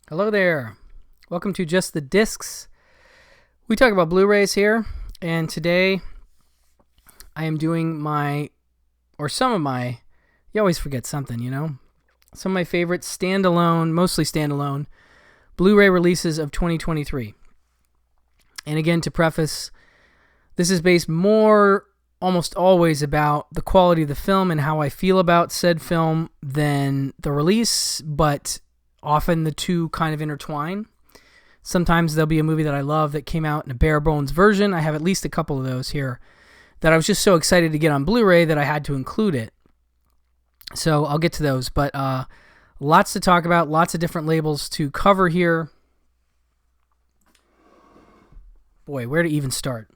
Hello there. Welcome to Just the Discs. We talk about Blu-rays here, and today I am doing some of my, you always forget something, some of my favorite mostly standalone, Blu-ray releases of 2023. And again, to preface, this is based almost always about the quality of the film and how I feel about said film than the release, but often the two kind of intertwine. Sometimes there'll be a movie that I love that came out in a bare bones version. I have at least a couple of those here that I was just so excited to get on Blu-ray that I had to include it. So I'll get to those, but lots to talk about, lots of different labels to cover here. Boy, where to even start?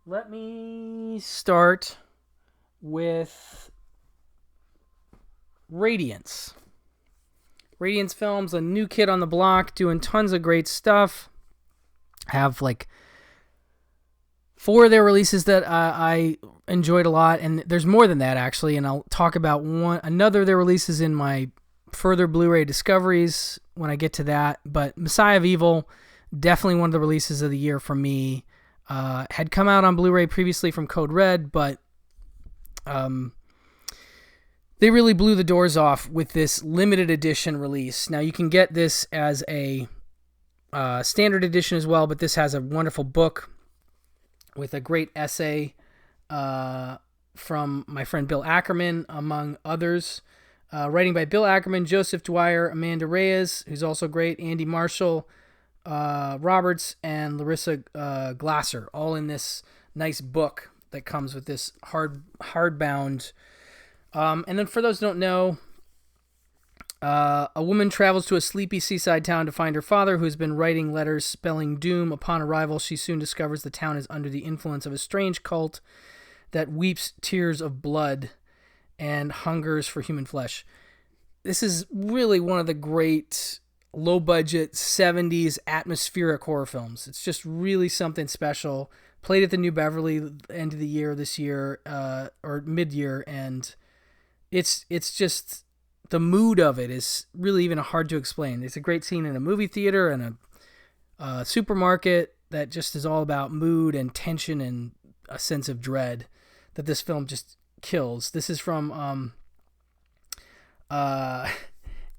Let me start with Radiance. Radiance Films, a new kid on the block, doing tons of great stuff. Have like 4 of their releases that I enjoyed a lot, and there's more than that actually, and I'll talk about another of their releases in my further Blu-ray discoveries when I get to that. But Messiah of Evil, definitely one of the releases of the year for me. Had come out on Blu-ray previously from Code Red, but they really blew the doors off with this limited edition release. Now, you can get this as a standard edition as well, but this has a wonderful book with a great essay from my friend Bill Ackerman, among others. Writing by Bill Ackerman, Joseph Dwyer, Amanda Reyes, who's also great, Andy Marshall, Roberts, and Larissa Glasser, all in this nice book that comes with this hardbound. And then for those who don't know, a woman travels to a sleepy seaside town to find her father, who has been writing letters spelling doom. Upon arrival, she soon discovers the town is under the influence of a strange cult that weeps tears of blood and hungers for human flesh. This is really one of the great low-budget 70s atmospheric horror films. It's just really something special. Played at the New Beverly end of the year this year, or mid-year, and it's just, the mood of it is really even hard to explain. It's a great scene in a movie theater and a supermarket that just is all about mood and tension and a sense of dread that this film just kills. This is from,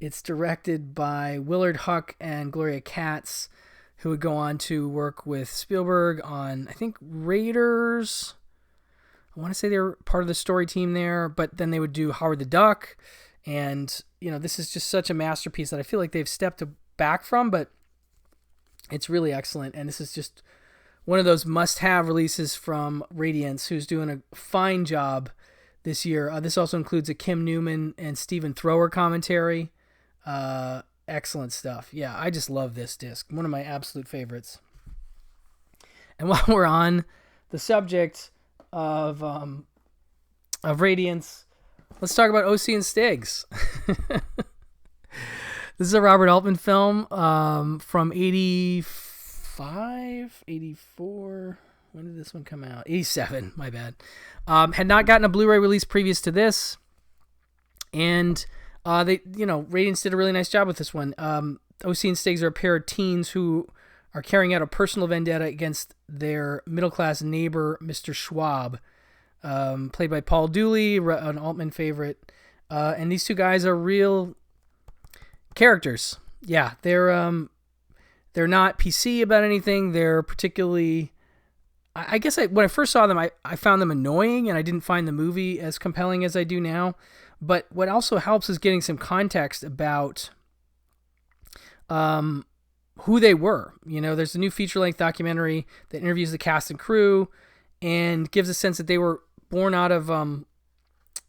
it's directed by Willard Huck and Gloria Katz, who would go on to work with Spielberg on, I think, Raiders. I want to say they were part of the story team there, but then they would do Howard the Duck. And, this is just such a masterpiece that I feel like they've stepped back from, but it's really excellent. And this is just one of those must-have releases from Radiance, who's doing a fine job this year. This also includes a Kim Newman and Stephen Thrower commentary. Excellent stuff. Yeah, I just love this disc. One of my absolute favorites. And while we're on the subject of Radiance, let's talk about O.C. and Stiggs. This is a Robert Altman film from 85, 84. When did this one come out? 87, my bad. Had not gotten a Blu-ray release previous to this. And Radiance did a really nice job with this one. O.C. and Stiggs are a pair of teens who are carrying out a personal vendetta against their middle-class neighbor, Mr. Schwab, played by Paul Dooley, an Altman favorite. And these two guys are real characters. Yeah, they're not PC about anything. They're particularly, I guess when I first saw them, I found them annoying, and I didn't find the movie as compelling as I do now. But what also helps is getting some context about who they were. There's a new feature-length documentary that interviews the cast and crew and gives a sense that they were born out of the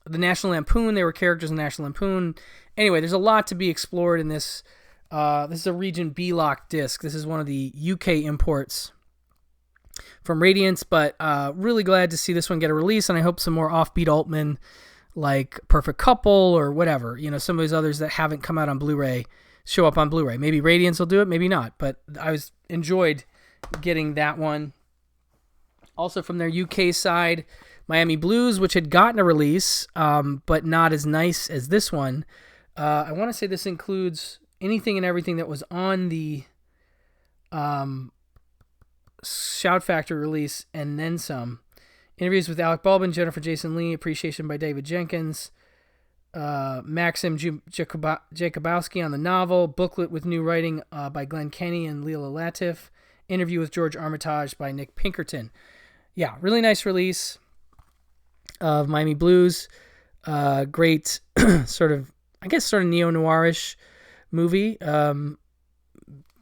National Lampoon. They were characters in National Lampoon. Anyway, there's a lot to be explored in this. This is a Region B lock disc. This is one of the UK imports from Radiance, but really glad to see this one get a release, and I hope some more offbeat Altman, like Perfect Couple or whatever, some of those others that haven't come out on Blu-ray show up on Blu-ray. Maybe Radiance will do it, maybe not, but I enjoyed getting that one. Also from their UK side, Miami Blues, which had gotten a release, but not as nice as this one. I want to say this includes anything and everything that was on the Shout Factory release and then some. Interviews with Alec Baldwin, Jennifer Jason Leigh, Appreciation by David Jenkins, Maxim Jakubowski on the novel, booklet with new writing by Glenn Kenny and Leela Latif, interview with George Armitage by Nick Pinkerton. Yeah, really nice release of Miami Blues. Great sort of neo-noirish movie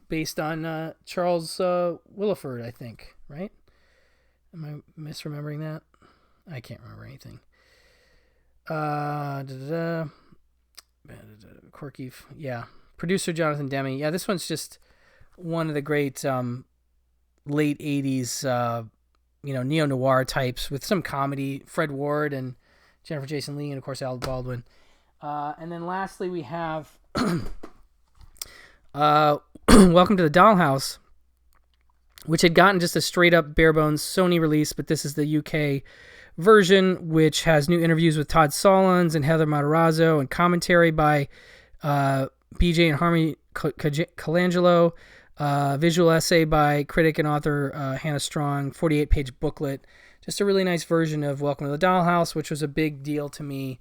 based on Charles Willeford, I think, right? Am I misremembering that? I can't remember anything. Quirky, yeah. Producer Jonathan Demme. Yeah, this one's just one of the great late 80s neo-noir types with some comedy. Fred Ward and Jennifer Jason Leigh and, of course, Alec Baldwin. And then lastly, we have Welcome to the Dollhouse, which had gotten just a straight-up bare-bones Sony release, but this is the UK version, which has new interviews with Todd Solondz and Heather Matarazzo and commentary by BJ and Harmony Colangelo, visual essay by critic and author Hannah Strong, 48-page booklet. Just a really nice version of Welcome to the Dollhouse, which was a big deal to me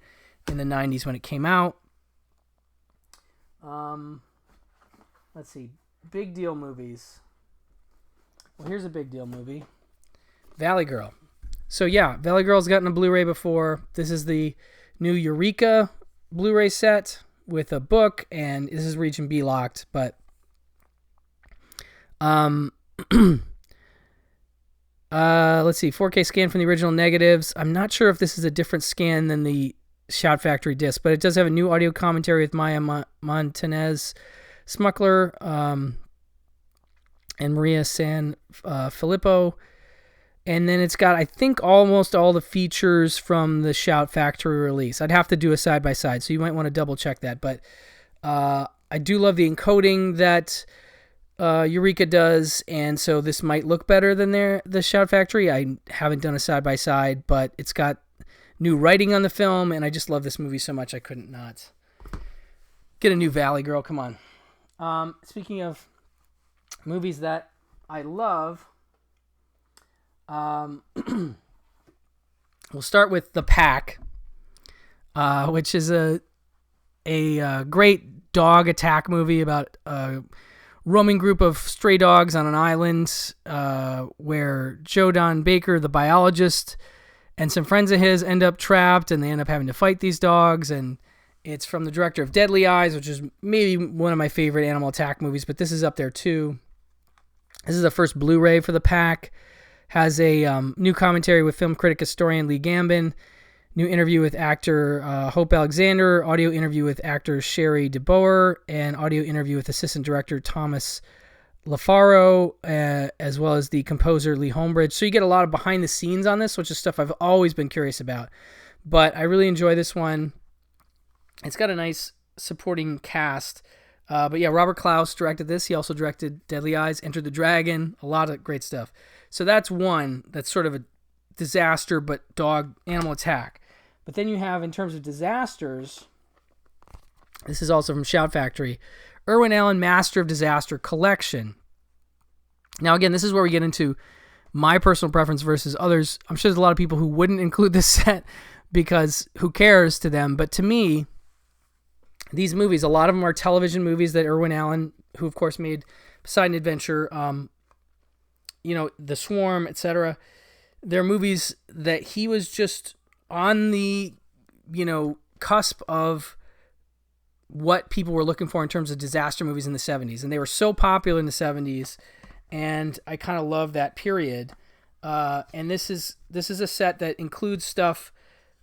in the 90s when it came out. Let's see. Big deal movies. Well, here's a big deal movie. Valley Girl. So yeah, Valley Girl's gotten a Blu-ray before. This is the new Eureka Blu-ray set with a book, and this is Region B locked, but let's see, 4K scan from the original negatives. I'm not sure if this is a different scan than the Shout Factory disc, but it does have a new audio commentary with Maya Montanez Smuckler and Maria San Filippo. And then it's got, I think, almost all the features from the Shout Factory release. I'd have to do a side-by-side, so you might want to double-check that. But I do love the encoding that Eureka does, and so this might look better than the Shout Factory. I haven't done a side-by-side, but it's got new writing on the film, and I just love this movie so much I couldn't not get a new Valley Girl. Come on. Speaking of movies that I love... we'll start with The Pack, which is a great dog attack movie about a roaming group of stray dogs on an island where Joe Don Baker, the biologist, and some friends of his end up trapped, and they end up having to fight these dogs. And it's from the director of Deadly Eyes, which is maybe one of my favorite animal attack movies, but this is up there too. This is the first Blu-ray for The Pack. Has a new commentary with film critic historian Lee Gambin, new interview with actor Hope Alexander, audio interview with actor Sherry DeBoer, and audio interview with assistant director Thomas LaFaro, as well as the composer Lee Holmbridge. So you get a lot of behind the scenes on this, which is stuff I've always been curious about. But I really enjoy this one. It's got a nice supporting cast. But yeah, Robert Klaus directed this. He also directed Deadly Eyes, Enter the Dragon, a lot of great stuff. So that's one that's sort of a disaster, but animal attack. But then you have, in terms of disasters, this is also from Shout Factory, Irwin Allen Master of Disaster Collection. Now, again, this is where we get into my personal preference versus others. I'm sure there's a lot of people who wouldn't include this set because who cares to them. But to me, these movies, a lot of them are television movies that Irwin Allen, who of course made Poseidon Adventure, The Swarm, etc. They're movies that he was just on the, cusp of what people were looking for in terms of disaster movies in the 70s. And they were so popular in the 70s, and I kind of love that period. And this is a set that includes stuff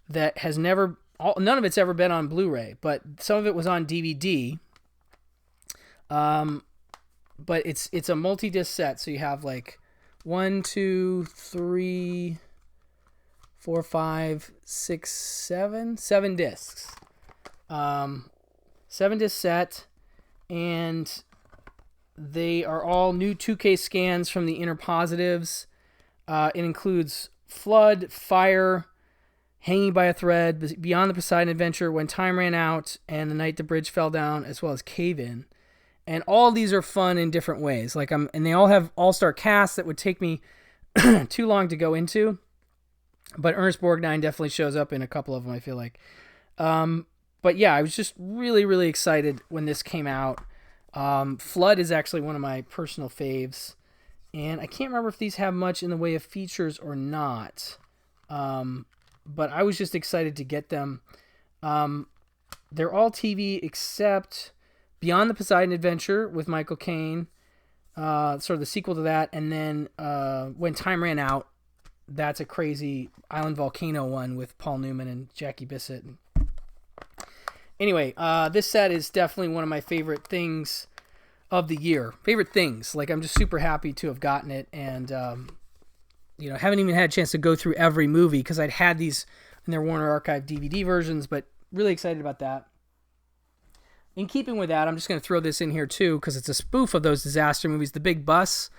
that has none of it's ever been on Blu-ray, but some of it was on DVD. But it's a multi-disc set, so you have like 1, 2, 3, 4, 5, 6, 7 discs. 7-disc set, and they are all new 2K scans from the Inner Positives. It includes Flood, Fire, Hanging by a Thread, Beyond the Poseidon Adventure, When Time Ran Out, and The Night the Bridge Fell Down, as well as Cave In. And all of these are fun in different ways. And they all have all-star casts that would take me too long to go into. But Ernest Borgnine definitely shows up in a couple of them, I feel like. But yeah, I was just really, really excited when this came out. Flood is actually one of my personal faves. And I can't remember if these have much in the way of features or not. But I was just excited to get them. They're all TV except Beyond the Poseidon Adventure with Michael Caine, sort of the sequel to that, and then When Time Ran Out, that's a crazy island volcano one with Paul Newman and Jackie Bissett. Anyway, this set is definitely one of my favorite things of the year. Favorite things. I'm just super happy to have gotten it, and haven't even had a chance to go through every movie because I'd had these in their Warner Archive DVD versions, but really excited about that. In keeping with that, I'm just going to throw this in here too because it's a spoof of those disaster movies. The Big Bus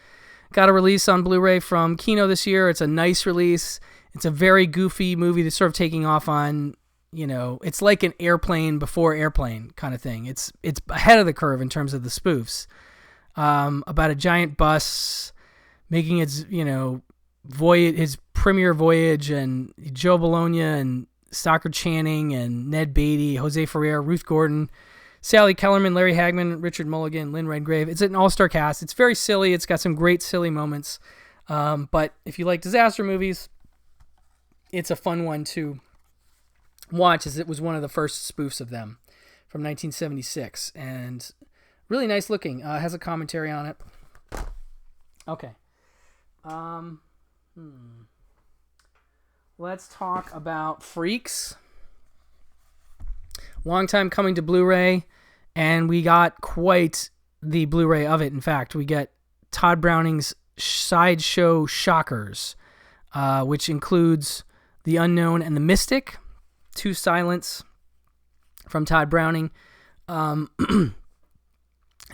got a release on Blu-ray from Kino this year. It's a nice release. It's a very goofy movie that's sort of taking off on, it's like an Airplane before Airplane kind of thing. It's ahead of the curve in terms of the spoofs. About a giant bus making its, voyage, his premiere voyage, and Joe Bologna and Stockard Channing and Ned Beatty, Jose Ferrer, Ruth Gordon, Sally Kellerman, Larry Hagman, Richard Mulligan, Lynn Redgrave. It's an all-star cast. It's very silly. It's got some great silly moments. But if you like disaster movies, it's a fun one to watch, as it was one of the first spoofs of them from 1976. And really nice looking. Has a commentary on it. Okay. Let's talk about Freaks. Long time coming to Blu-ray, and we got quite the Blu-ray of it. In fact, we get Todd Browning's Sideshow Shockers, which includes The Unknown and The Mystic, two silents from Todd Browning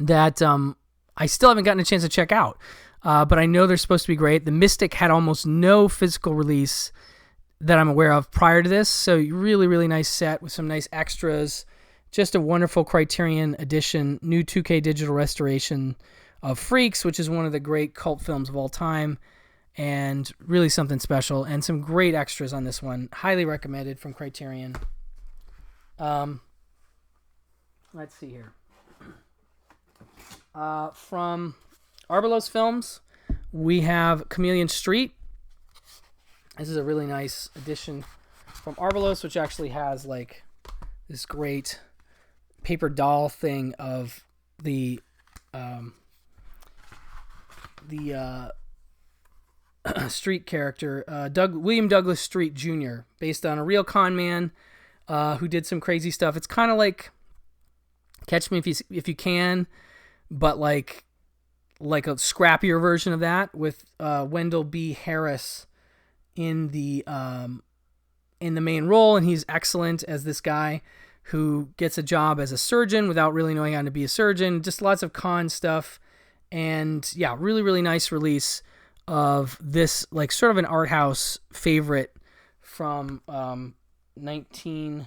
that I still haven't gotten a chance to check out. But I know they're supposed to be great. The Mystic had almost no physical release that I'm aware of prior to this. So really, really nice set with some nice extras. Just a wonderful Criterion edition, new 2K digital restoration of Freaks, which is one of the great cult films of all time. And really something special. And some great extras on this one. Highly recommended from Criterion. Let's see here. From Radiance Films, we have Chameleon Street. This is a really nice edition from Radiance, which actually has this great paper doll thing of the Street character, William Douglas Street Jr., based on a real con man who did some crazy stuff. It's kind of like Catch Me If You Can, but like a scrappier version of that with Wendell B. Harris in the main role, and he's excellent as this guy who gets a job as a surgeon without really knowing how to be a surgeon. Just lots of con stuff, and yeah, really, really nice release of this, sort of an art house favorite from 19.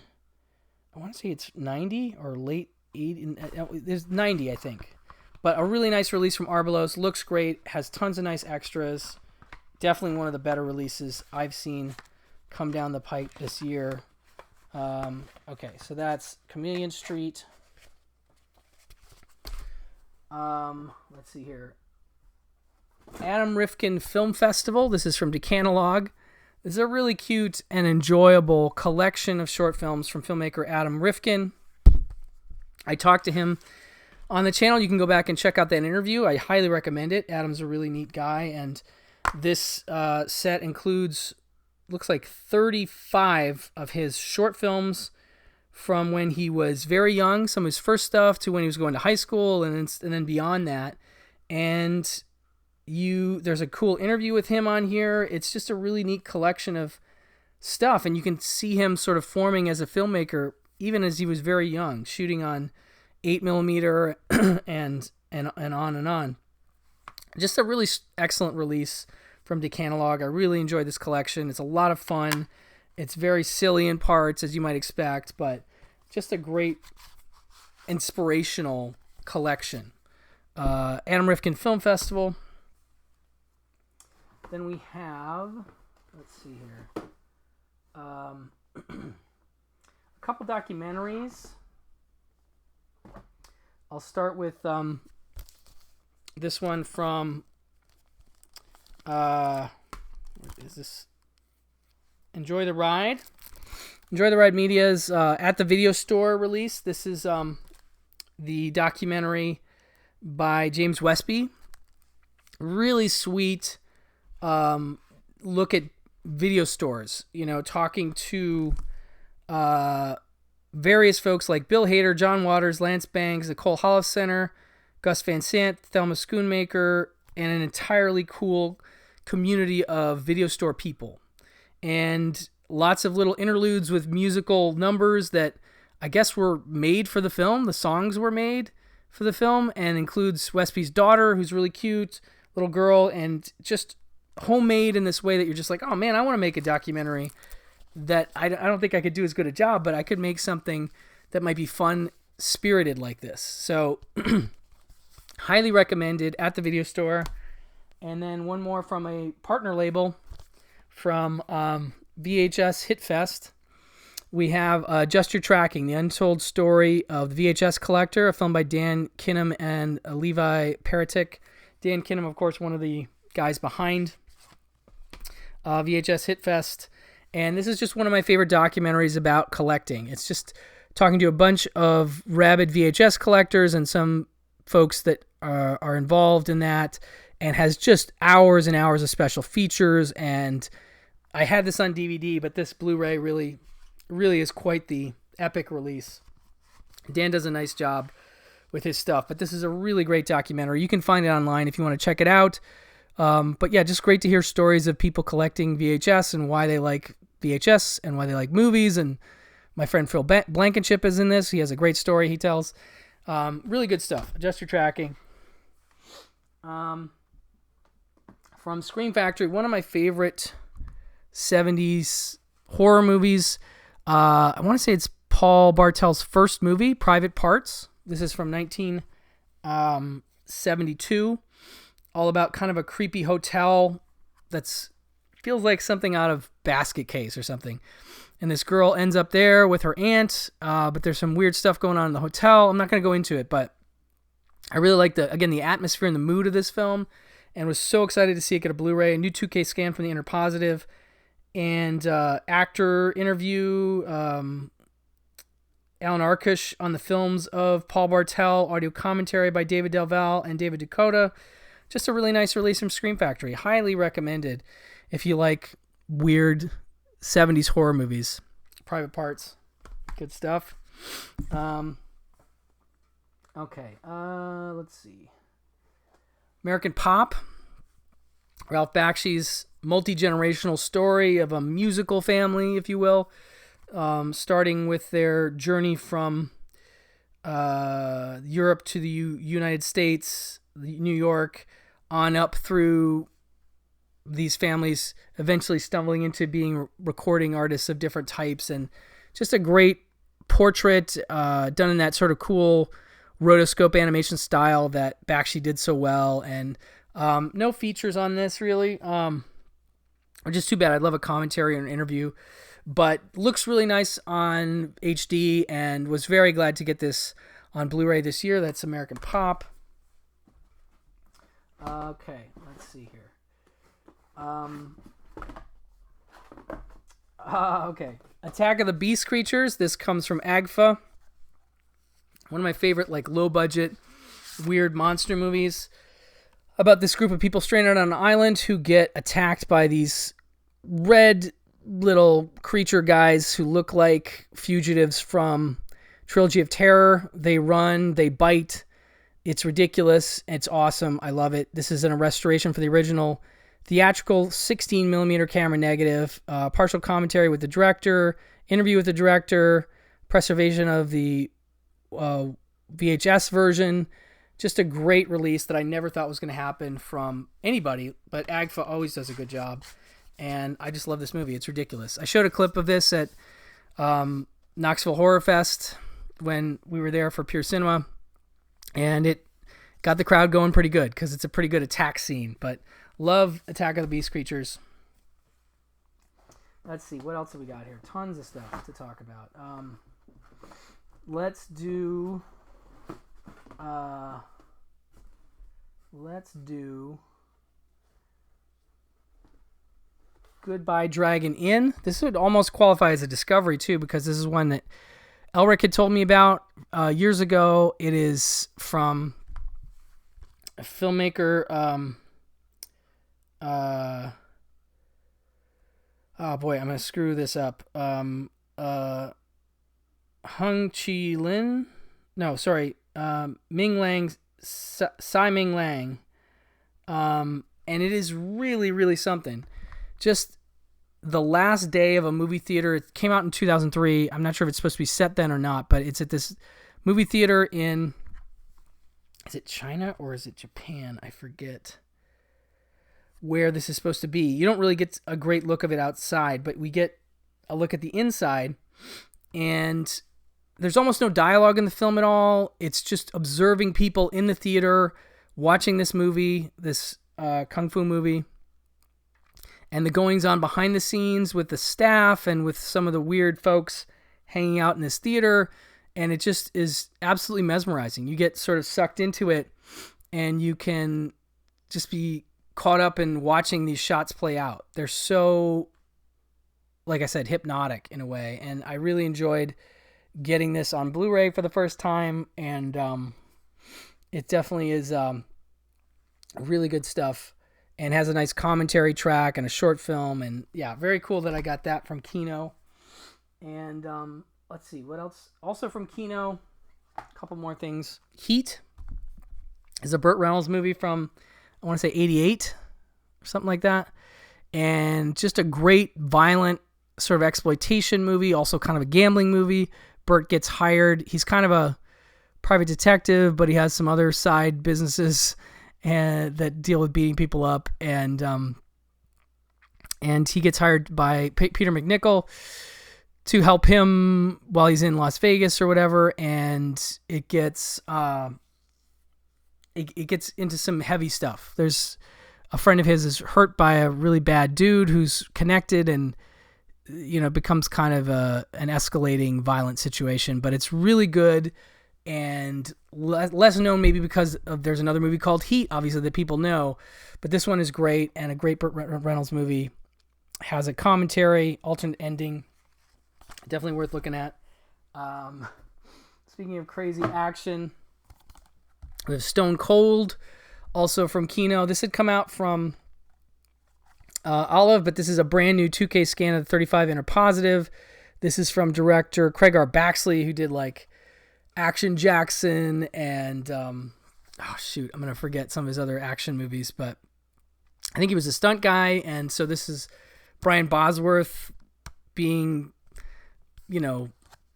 I want to say it's 90 or late 80. There's 90, I think. But a really nice release from Arbalos. Looks great. Has tons of nice extras. Definitely one of the better releases I've seen come down the pipe this year. Okay, so that's Chameleon Street. Let's see here. Adam Rifkin Film Festival. This is from Decanalog. This is a really cute and enjoyable collection of short films from filmmaker Adam Rifkin. I talked to him on the channel. You can go back and check out that interview. I highly recommend it. Adam's a really neat guy, and this set includes, looks like 35 of his short films from when he was very young, some of his first stuff, to when he was going to high school, and then beyond that. And there's a cool interview with him on here. It's just a really neat collection of stuff, and you can see him sort of forming as a filmmaker even as he was very young, shooting on 8mm and on and on. Just a really excellent release from Decanalog. I really enjoyed this collection. It's a lot of fun. It's very silly in parts, as you might expect, but just a great inspirational collection. Adam Rifkin Film Festival. Then we have, let's see here, a couple documentaries. I'll start with this one from, what is this? Enjoy the Ride. Enjoy the Ride Media's At the Video Store release. This is the documentary by James Westby. Really sweet look at video stores, talking to various folks like Bill Hader, John Waters, Lance Bangs, Nicole Holofcener, Gus Van Sant, Thelma Schoonmaker, and an entirely cool community of video store people. And lots of little interludes with musical numbers that I guess were made for the film. The songs were made for the film, and includes Westby's daughter, who's really cute, little girl, and just homemade in this way that you're just like, oh man, I want to make a documentary that I don't think I could do as good a job, but I could make something that might be fun spirited like this. So highly recommended, At the Video Store. And then one more from a partner label from VHS Hitfest. We have Just Your Tracking, the untold story of the VHS collector, a film by Dan Kinham and Levi Paratic. Dan Kinham, of course, one of the guys behind VHS Hitfest. And this is just one of my favorite documentaries about collecting. It's just talking to a bunch of rabid VHS collectors and some folks that are involved in that, and has just hours and hours of special features. And I had this on DVD, but this Blu-ray really is quite the epic release. Dan does a nice job with his stuff, but this is a really great documentary. You can find it online if you want to check it out. But yeah, just great to hear stories of people collecting VHS and why they like VHS and why they like movies. And my friend Phil Blankenship is in this. He has a great story he tells. Really good stuff. Just Your Tracking. From Scream Factory, one of my favorite 70s horror movies. I want to say it's Paul Bartel's first movie, Private Parts. This is from 1972. All about kind of a creepy hotel that's feels like something out of Basket Case or something. And this girl ends up there with her aunt, but there's some weird stuff going on in the hotel. I'm not going to go into it, but I really like the atmosphere and the mood of this film, and was so excited to see it get a Blu-ray, a new 2K scan from the Inner Positive, and actor interview, Alan Arkush on the films of Paul Bartel, audio commentary by David Del Val and David Dakota. Just a really nice release from Scream Factory. Highly recommended if you like weird 70s horror movies. Private Parts. Good stuff. Okay. Let's see. American Pop. Ralph Bakshi's multi-generational story of a musical family, if you will. Starting with their journey from Europe to the United States, New York, on up through these families eventually stumbling into being recording artists of different types, and just a great portrait done in that sort of cool rotoscope animation style that Bakshi did so well. And no features on this really, which is too bad. I'd love a commentary or an interview, but looks really nice on HD, and was very glad to get this on Blu-ray this year. That's American Pop. Okay, let's see here. Okay. Attack of the Beast Creatures. This comes from AGFA. One of my favorite, low-budget, weird monster movies about this group of people stranded on an island who get attacked by these red little creature guys who look like fugitives from Trilogy of Terror. They run, they bite. It's ridiculous. It's awesome. I love it. This is a restoration for the original theatrical 16mm camera negative, partial commentary with the director, interview with the director, preservation of the VHS version, just a great release that I never thought was going to happen from anybody, but AGFA always does a good job. And I just love this movie. It's ridiculous. I showed a clip of this at Knoxville Horror Fest when we were there for Pure Cinema, and it got the crowd going pretty good because it's a pretty good attack scene. But love Attack of the Beast creatures. Let's see, what else have we got here? Tons of stuff to talk about. Let's do Goodbye Dragon Inn. This would almost qualify as a discovery too, because this is one that Elric had told me about years ago. It is from a filmmaker. Oh boy, I'm gonna screw this up. Hung Chi Lin. No, sorry. Ming Lang. Ming Lang. And it is really, really something. Just the last day of a movie theater. It came out in 2003. I'm not sure if it's supposed to be set then or not, but it's at this movie theater in, is it China or is it Japan? I forget where this is supposed to be. You don't really get a great look of it outside, but we get a look at the inside, and there's almost no dialogue in the film at all. It's just observing people in the theater watching this movie, this kung fu movie, and the goings on behind the scenes with the staff and with some of the weird folks hanging out in this theater. And it just is absolutely mesmerizing. You get sort of sucked into it, and you can just be caught up in watching these shots play out. They're so, like I said, hypnotic in a way. And I really enjoyed getting this on Blu-ray for the first time. And it definitely is really good stuff, and has a nice commentary track and a short film. And yeah, very cool that I got that from Kino. And let's see, what else? Also from Kino, a couple more things. Heat is a Burt Reynolds movie from, I want to say 88 or something like that. And just a great violent sort of exploitation movie, also kind of a gambling movie. Burt gets hired. He's kind of a private detective, but he has some other side businesses and that deal with beating people up. And he gets hired by Peter McNichol to help him while he's in Las Vegas or whatever. And it gets into some heavy stuff. There's a friend of his is hurt by a really bad dude who's connected, and it becomes kind of an escalating violent situation. But it's really good, and less known maybe because there's another movie called Heat, obviously, that people know. But this one is great, and a great Burt Reynolds movie. Has a commentary, alternate ending. Definitely worth looking at. Speaking of crazy action, we have Stone Cold, also from Kino. This had come out from Olive, but this is a brand new 2K scan of the 35 inner positive. This is from director Craig R. Baxley, who did like Action Jackson and I'm gonna forget some of his other action movies, but I think he was a stunt guy. And so this is Brian Bosworth being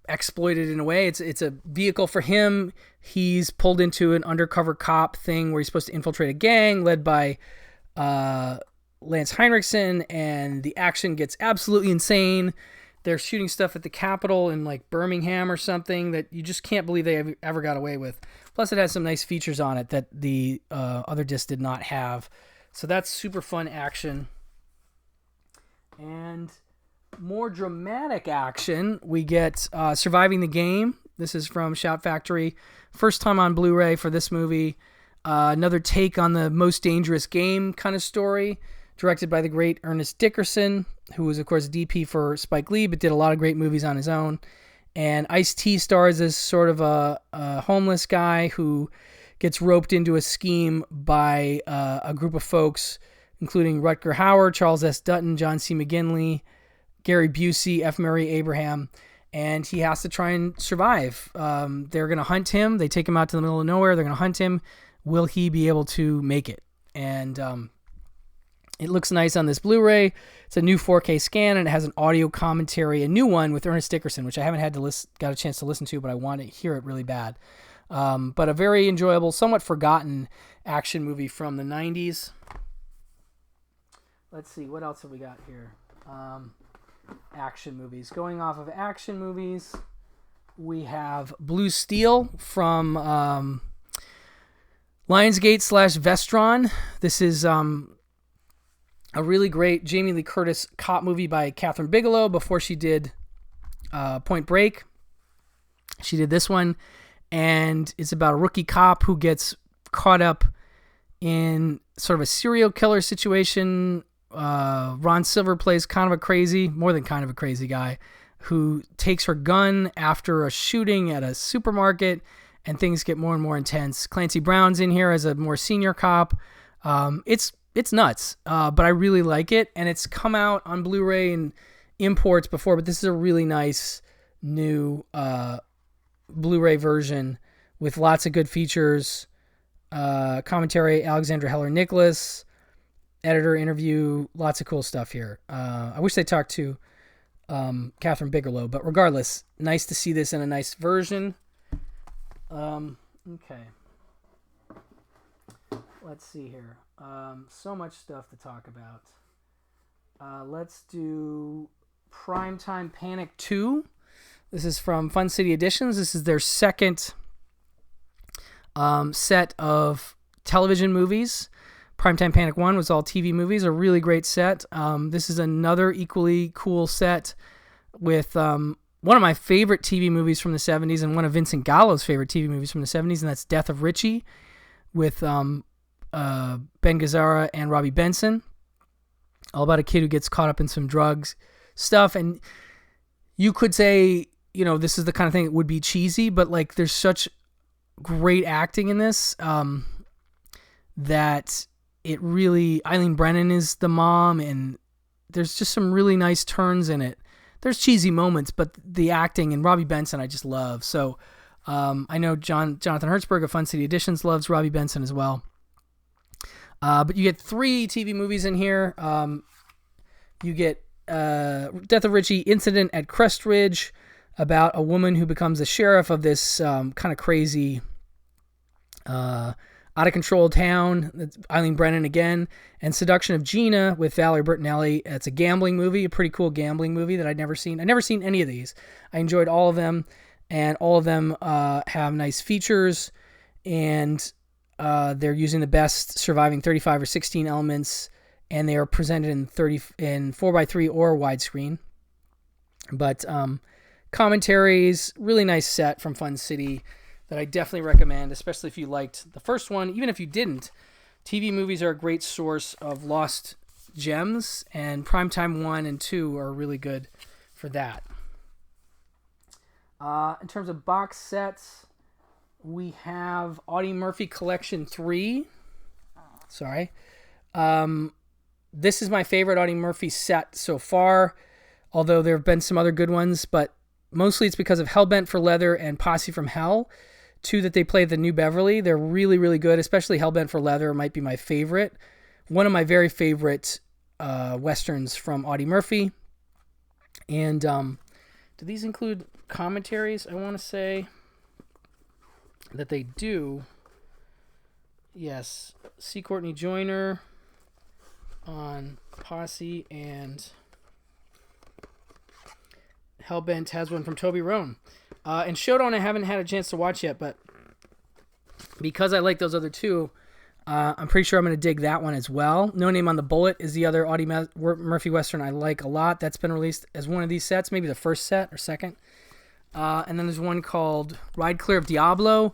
exploited in a way. It's a vehicle for him. He's pulled into an undercover cop thing where he's supposed to infiltrate a gang led by Lance Henriksen, and the action gets absolutely insane. They're shooting stuff at the Capitol in like Birmingham or something that you just can't believe they ever got away with. Plus it has some nice features on it that the other disc did not have. So that's super fun action. And more dramatic action, we get Surviving the Game. This is from Shout Factory. First time on Blu-ray for this movie. Another take on the Most Dangerous Game kind of story, directed by the great Ernest Dickerson, who was, of course, DP for Spike Lee, but did a lot of great movies on his own. And Ice-T stars as sort of a homeless guy who gets roped into a scheme by a group of folks, including Rutger Hauer, Charles S. Dutton, John C. McGinley, Gary Busey, F. Murray Abraham, and he has to try and survive. They're going to hunt him. They take him out to the middle of nowhere. They're going to hunt him. Will he be able to make it? And it looks nice on this Blu-ray. It's a new 4K scan, and it has an audio commentary, a new one with Ernest Dickerson, which I haven't got a chance to listen to, but I want to hear it really bad. But a very enjoyable, somewhat forgotten action movie from the 90s. Let's see, what else have we got here? Action movies. Going off of action movies, we have Blue Steel from Lionsgate / Vestron. This is a really great Jamie Lee Curtis cop movie by Catherine Bigelow before she did Point Break. She did this one, and it's about a rookie cop who gets caught up in sort of a serial killer situation. Ron Silver plays more than kind of a crazy guy who takes her gun after a shooting at a supermarket, and things get more and more intense. Clancy Brown's in here as a more senior cop. It's nuts, but I really like it, and it's come out on Blu-ray and imports before, but this is a really nice new Blu-ray version with lots of good features. Commentary, Alexandra Heller-Nicholas, editor interview, lots of cool stuff here. I wish they talked to Catherine Bigelow, but regardless, nice to see this in a nice version. Okay. Let's see here. So much stuff to talk about. Let's do Primetime Panic 2. This is from Fun City Editions. This is their second set of television movies. Primetime Panic 1 was all TV movies, a really great set. This is another equally cool set with one of my favorite TV movies from the 70s and one of Vincent Gallo's favorite TV movies from the 70s, and that's Death of Richie with Ben Gazzara and Robbie Benson. All about a kid who gets caught up in some drugs stuff, and you could say, this is the kind of thing that would be cheesy, but like there's such great acting in this that it really, Eileen Brennan is the mom, and there's just some really nice turns in it. There's cheesy moments, but the acting and Robbie Benson I just love. So I know Jonathan Hertzberg of Fun City Editions loves Robbie Benson as well. But you get 3 TV movies in here. You get Death of Richie, Incident at Crest Ridge, about a woman who becomes the sheriff of this kind of crazy, out-of-control town. That's Eileen Brennan again. And Seduction of Gina with Valerie Bertinelli. It's a gambling movie, a pretty cool gambling movie that I'd never seen. I'd never seen any of these. I enjoyed all of them, and all of them have nice features, and they're using the best surviving 35 or 16 elements, and they are presented in 4:3 or widescreen. But commentaries, really nice set from Fun City that I definitely recommend, especially if you liked the first one. Even if you didn't, TV movies are a great source of lost gems, and Primetime 1 and 2 are really good for that. In terms of box sets, we have Audie Murphy Collection 3. Sorry. This is my favorite Audie Murphy set so far, although there have been some other good ones, but mostly it's because of Hellbent for Leather and Posse from Hell, 2 that they play at the New Beverly. They're really, really good, especially Hellbent for Leather might be my favorite. One of my very favorite Westerns from Audie Murphy. And do these include commentaries? I want to say that they do. Yes. C. Courtney Joyner on Posse, and Hellbent has one from Toby Roan. And Showdown I haven't had a chance to watch yet, but because I like those other 2, I'm pretty sure I'm going to dig that one as well. No Name on the Bullet is the other Audie Murphy Western I like a lot. That's been released as one of these sets, maybe the first set or second. And then there's one called Ride Clear of Diablo,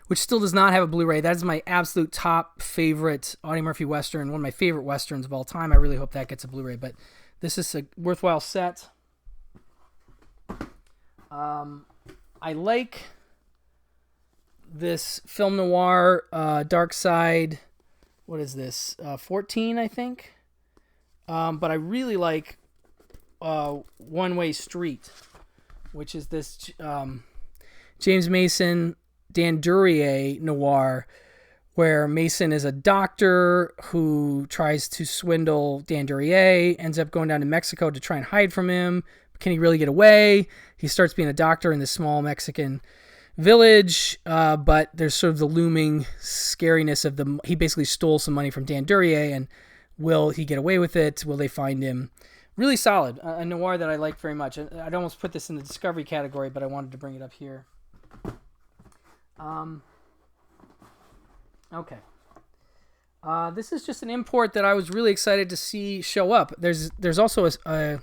which still does not have a Blu-ray. That is my absolute top favorite Audie Murphy Western, one of my favorite Westerns of all time. I really hope that gets a Blu-ray, but this is a worthwhile set. I like this film noir, Dark Side, what is this, 14, I think? But I really like One Way Street, which is this James Mason, Dan Duryea noir, where Mason is a doctor who tries to swindle Dan Duryea, ends up going down to Mexico to try and hide from him. Can he really get away? He starts being a doctor in this small Mexican village, but there's sort of the looming scariness of he basically stole some money from Dan Duryea, and will he get away with it? Will they find him? Really solid. A noir that I like very much. I'd almost put this in the Discovery category, but I wanted to bring it up here. Okay. This is just an import that I was really excited to see show up. There's also a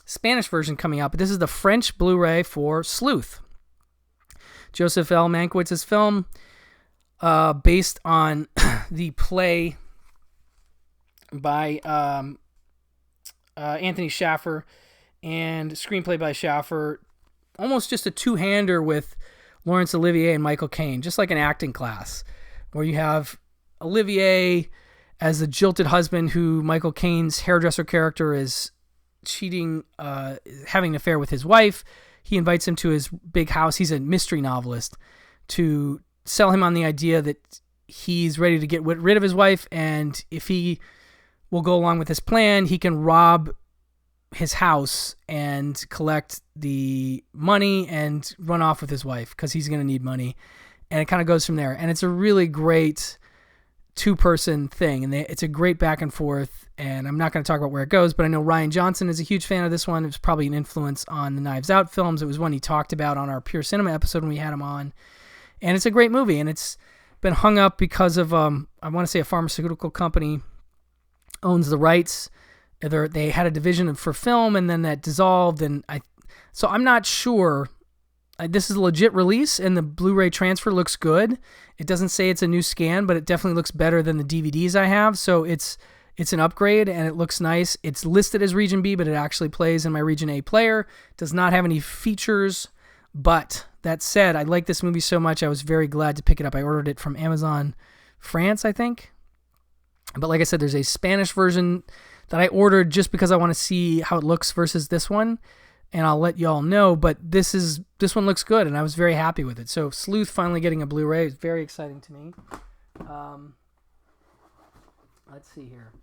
Spanish version coming out, but this is the French Blu-ray for Sleuth. Joseph L. Mankiewicz's film, based on the play by Anthony Schaffer and screenplay by Schaffer. Almost just a two-hander with Laurence Olivier and Michael Caine, just like an acting class, where you have Olivier as the jilted husband who Michael Caine's hairdresser character is cheating, having an affair with his wife. He invites him to his big house. He's a mystery novelist, to sell him on the idea that he's ready to get rid of his wife, and if he will go along with his plan, he can rob his house and collect the money and run off with his wife because he's going to need money. And it kind of goes from there. And it's a really great two-person thing, and it's a great back and forth, and I'm not going to talk about where it goes, but I know Rian Johnson is a huge fan of this one. It was probably an influence on the Knives Out films. It was one he talked about on our Pure Cinema episode when we had him on, and it's a great movie, and it's been hung up because of, I want to say a pharmaceutical company owns the rights. They had a division for film, and then that dissolved, so I'm not sure. This is a legit release, and the Blu-ray transfer looks good. It doesn't say it's a new scan, but it definitely looks better than the DVDs I have. So it's an upgrade, and it looks nice. It's listed as Region B, but it actually plays in my Region A player. It does not have any features, but that said, I like this movie so much, I was very glad to pick it up. I ordered it from Amazon France, I think. But like I said, there's a Spanish version that I ordered just because I want to see how it looks versus this one. And I'll let y'all know, but this one looks good, and I was very happy with it. So Sleuth finally getting a Blu-ray is very exciting to me. Let's see here.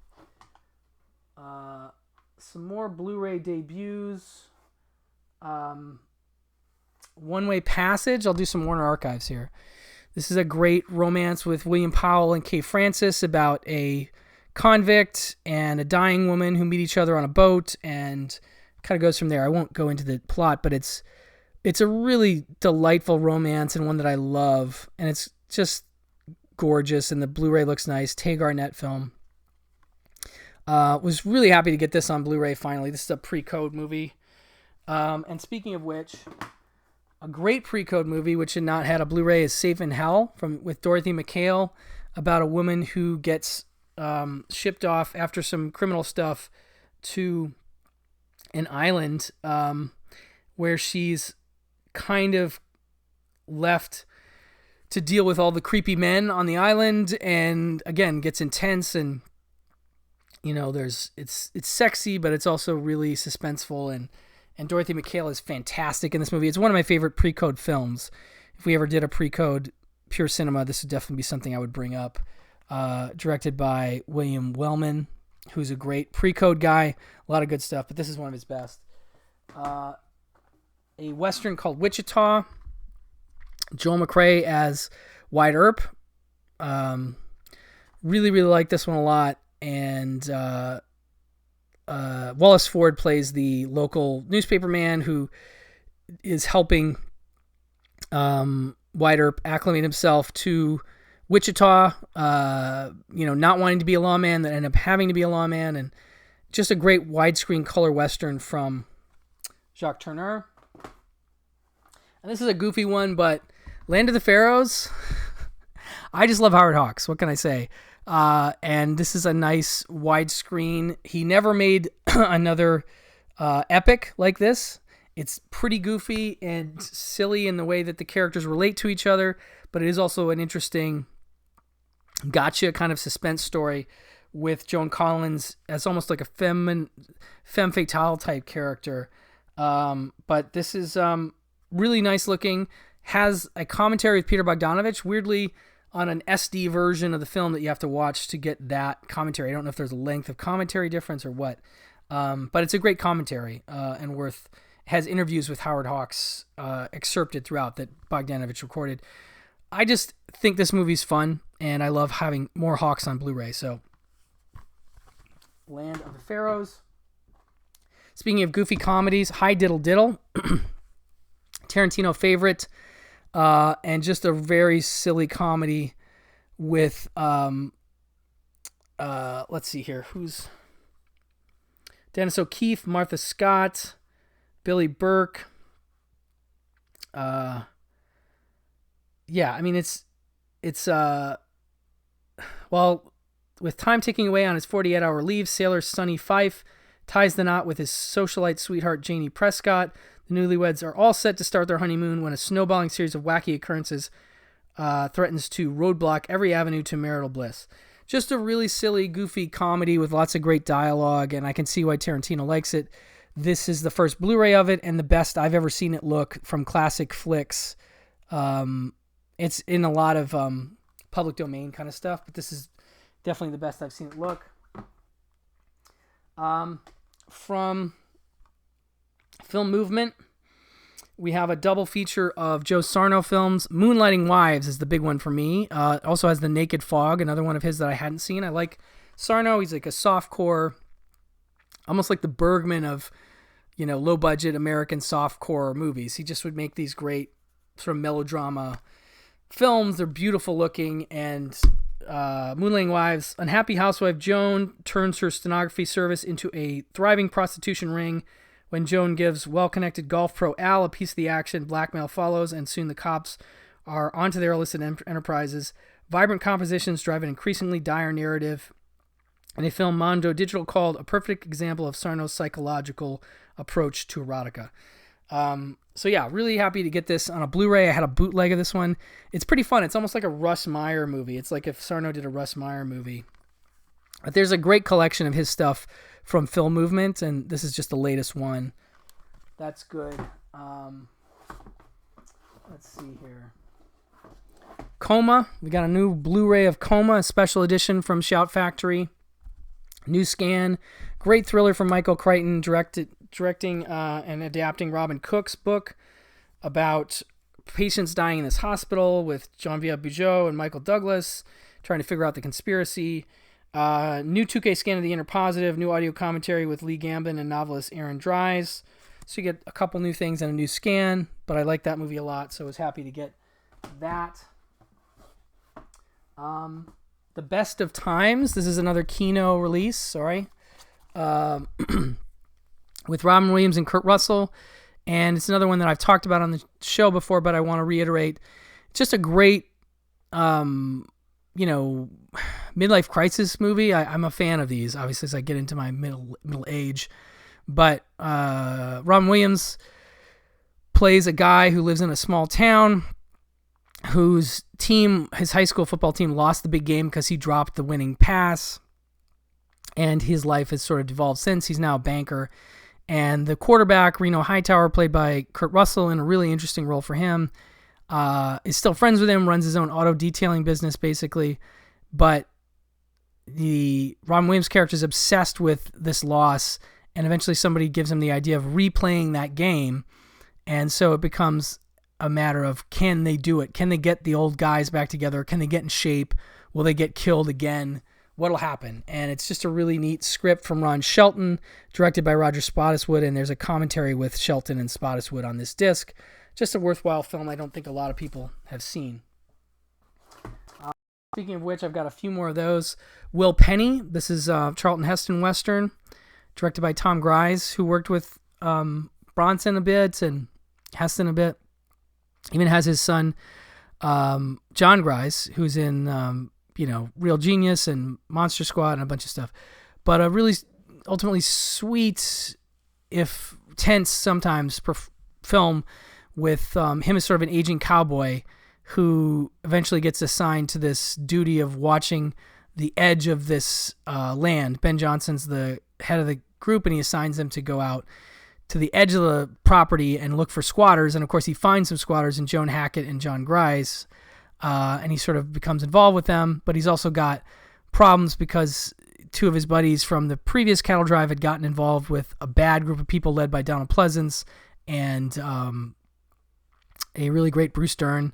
Some more Blu-ray debuts. One Way Passage. I'll do some Warner Archives here. This is a great romance with William Powell and Kay Francis about a convict and a dying woman who meet each other on a boat, and kind of goes from there. I won't go into the plot, but it's a really delightful romance and one that I love, and it's just gorgeous, and the Blu-ray looks nice. Tay Garnett film. Was really happy to get this on Blu-ray finally. This is a pre-code movie. And speaking of which, a great pre-code movie which had not had a Blu-ray is Safe in Hell with Dorothy McHale, about a woman who gets shipped off after some criminal stuff to an island where she's kind of left to deal with all the creepy men on the island, and again gets intense, and it's sexy, but it's also really suspenseful, and Dorothy McHale is fantastic in this movie. It's one of my favorite pre-code films. If we ever did a pre-code Pure Cinema, this would definitely be something I would bring up. Directed by William Wellman, who's a great pre-code guy. A lot of good stuff, but this is one of his best. A Western called Witchita. Joel McCrea as Wyatt Earp. Really, really like this one a lot. And Wallace Ford plays the local newspaper man who is helping Wyatt Earp acclimate himself to Wichita, not wanting to be a lawman, that ended up having to be a lawman, and just a great widescreen color Western from Jacques Tourneur. And this is a goofy one, but Land of the Pharaohs, I just love Howard Hawks. What can I say? And this is a nice widescreen. He never made another epic like this. It's pretty goofy and silly in the way that the characters relate to each other, but it is also an interesting gotcha kind of suspense story with Joan Collins as almost like a femme fatale type character. But this is really nice looking. Has a commentary with Peter Bogdanovich, weirdly on an SD version of the film that you have to watch to get that commentary. I don't know if there's a length of commentary difference or what, but it's a great commentary and worth has interviews with Howard Hawks excerpted throughout that Bogdanovich recorded. I just think this movie's fun, and I love having more Hawks on Blu-ray. So, Land of the Pharaohs. Speaking of goofy comedies, Hi Diddle Diddle. Tarantino favorite. And just a very silly comedy with, let's see here. Who's Dennis O'Keefe, Martha Scott, Billy Burke. Yeah, I mean, it's well, with time ticking away on his 48-hour leave, sailor Sonny Fife ties the knot with his socialite sweetheart Janie Prescott. The newlyweds are all set to start their honeymoon when a snowballing series of wacky occurrences threatens to roadblock every avenue to marital bliss. Just a really silly, goofy comedy with lots of great dialogue, and I can see why Tarantino likes it. This is the first Blu-ray of it, and the best I've ever seen it look from classic flicks. It's in a lot of public domain kind of stuff, but this is definitely the best I've seen it look. From Film Movement, we have a double feature of Joe Sarno films. Moonlighting Wives is the big one for me. It also has The Naked Fog, another one of his that I hadn't seen. I like Sarno. He's like a softcore, almost like the Bergman of, low-budget American softcore movies. He just would make these great sort of melodrama films. They're beautiful looking, and Moonlighting Wives, unhappy housewife Joan turns her stenography service into a thriving prostitution ring. When Joan gives well-connected golf pro Al a piece of the action, blackmail follows, and soon the cops are onto their illicit enterprises. Vibrant compositions drive an increasingly dire narrative in a film Mondo Digital called a perfect example of Sarno's psychological approach to erotica. So yeah, really happy to get this on a Blu-ray. I had a bootleg of this one. It's pretty fun. It's almost like a Russ Meyer movie. It's like if Sarno did a Russ Meyer movie. But there's a great collection of his stuff from Film Movement, and this is just the latest one. That's good. Let's see here. Coma. We got a new Blu-ray of Coma, a special edition from Shout Factory. New scan. Great thriller from Michael Crichton, directing and adapting Robin Cook's book about patients dying in this hospital with Genevieve Bujold and Michael Douglas trying to figure out the conspiracy. New 2K scan of The Inner Positive, new audio commentary with Lee Gambin and novelist Aaron Dries. So you get a couple new things and a new scan, but I like that movie a lot, so I was happy to get that. The Best of Times. This is another Kino release, sorry. With Robin Williams and Kurt Russell. And it's another one that I've talked about on the show before, but I want to reiterate. Just a great, midlife crisis movie. I'm a fan of these, obviously, as I get into my middle age. But Robin Williams plays a guy who lives in a small town whose team, his high school football team, lost the big game because he dropped the winning pass. And his life has sort of devolved since. He's now a banker. And the quarterback, Reno Hightower, played by Kurt Russell in a really interesting role for him, is still friends with him, runs his own auto detailing business, basically. But the Robin Williams character is obsessed with this loss, and eventually somebody gives him the idea of replaying that game. And so it becomes a matter of, can they do it? Can they get the old guys back together? Can they get in shape? Will they get killed again? What'll happen? And it's just a really neat script from Ron Shelton, directed by Roger Spottiswoode, and there's a commentary with Shelton and Spottiswoode on this disc. Just a worthwhile film I don't think a lot of people have seen. Speaking of which, I've got a few more of those. Will Penny. This is Charlton Heston Western, directed by Tom Grise, who worked with Bronson a bit and Heston a bit. Even has his son, John Grise, who's in... Real Genius and Monster Squad and a bunch of stuff. But a really ultimately sweet, if tense sometimes, film with him as sort of an aging cowboy who eventually gets assigned to this duty of watching the edge of this land. Ben Johnson's the head of the group, and he assigns them to go out to the edge of the property and look for squatters. And, of course, he finds some squatters in Joan Hackett and John Grise. And he sort of becomes involved with them, but he's also got problems because two of his buddies from the previous cattle drive had gotten involved with a bad group of people led by Donald Pleasance, and a really great Bruce Dern.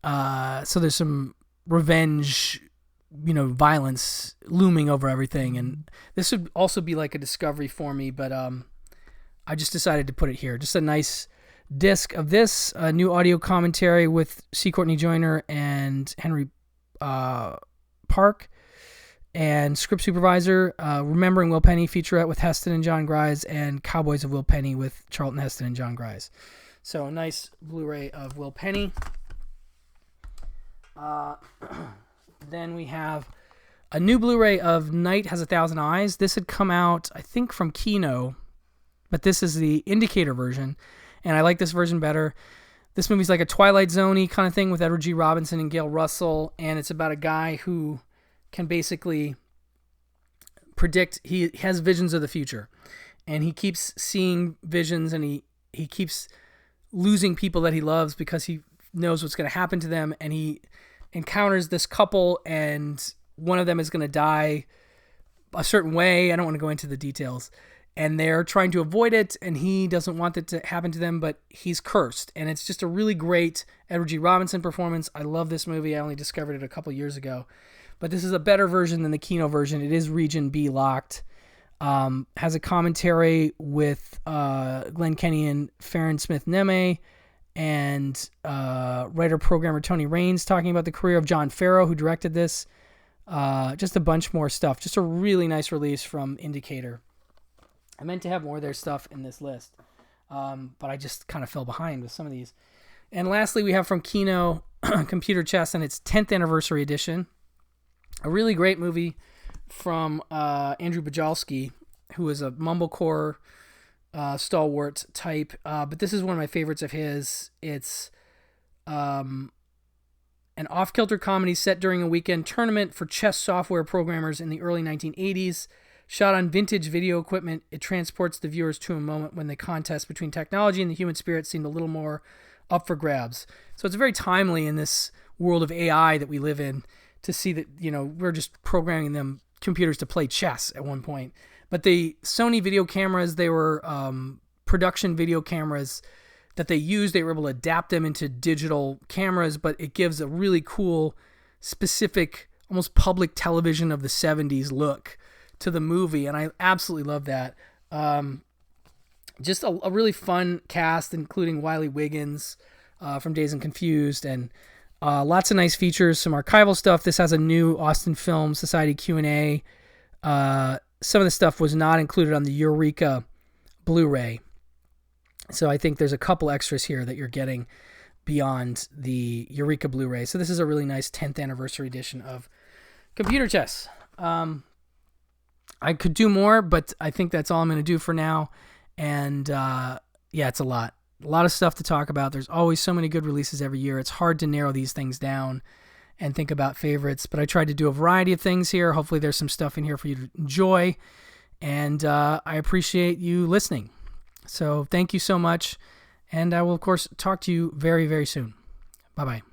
So there's some revenge, violence looming over everything, and this would also be like a discovery for me, but I just decided to put it here. Just a nice disc of this, a new audio commentary with C. Courtney Joyner and Henry Park, and script supervisor, Remembering Will Penny featurette with Heston and John Grise, and Cowboys of Will Penny with Charlton Heston and John Grise. So a nice Blu-ray of Will Penny. Then we have a new Blu-ray of Night Has a Thousand Eyes. This had come out, I think, from Kino, but this is the Indicator version, and I like this version better. This movie's like a Twilight Zone-y kind of thing with Edward G. Robinson and Gail Russell, and it's about a guy who can basically predict. He has visions of the future, and he keeps seeing visions, and he keeps losing people that he loves because he knows what's going to happen to them, and he encounters this couple, and one of them is going to die a certain way. I don't want to go into the details. And they're trying to avoid it, and he doesn't want it to happen to them, but he's cursed. And it's just a really great Edward G. Robinson performance. I love this movie. I only discovered it a couple years ago. But this is a better version than the Kino version. It is Region B locked. Has a commentary with Glenn Kenny and Farron Smith-Neme, and writer-programmer Tony Raines talking about the career of John Farrow, who directed this. Just a bunch more stuff. Just a really nice release from Indicator. I meant to have more of their stuff in this list, but I just kind of fell behind with some of these. And lastly, we have from Kino, Computer Chess and its 10th anniversary edition. A really great movie from Andrew Bujalski, who is a mumblecore stalwart type. But this is one of my favorites of his. It's an off-kilter comedy set during a weekend tournament for chess software programmers in the early 1980s. Shot on vintage video equipment, it transports the viewers to a moment when the contest between technology and the human spirit seemed a little more up for grabs. So it's very timely in this world of AI that we live in to see that, we're just programming them computers to play chess at one point. But the Sony video cameras, they were production video cameras that they used. They were able to adapt them into digital cameras, but it gives a really cool, specific, almost public television of the 70s look to the movie, and I absolutely love that. Just a really fun cast, including Wiley Wiggins from Dazed and Confused, and lots of nice features, some archival stuff. This has a new Austin Film Society Q&A. Some of the stuff was not included on the Eureka Blu-ray, so I think there's a couple extras here that you're getting beyond the Eureka Blu-ray. So this is a really nice 10th anniversary edition of Computer Chess. I could do more, but I think that's all I'm going to do for now. And it's a lot of stuff to talk about. There's always so many good releases every year. It's hard to narrow these things down and think about favorites, but I tried to do a variety of things here. Hopefully there's some stuff in here for you to enjoy, and I appreciate you listening. So thank you so much, and I will, of course, talk to you very, very soon. Bye-bye.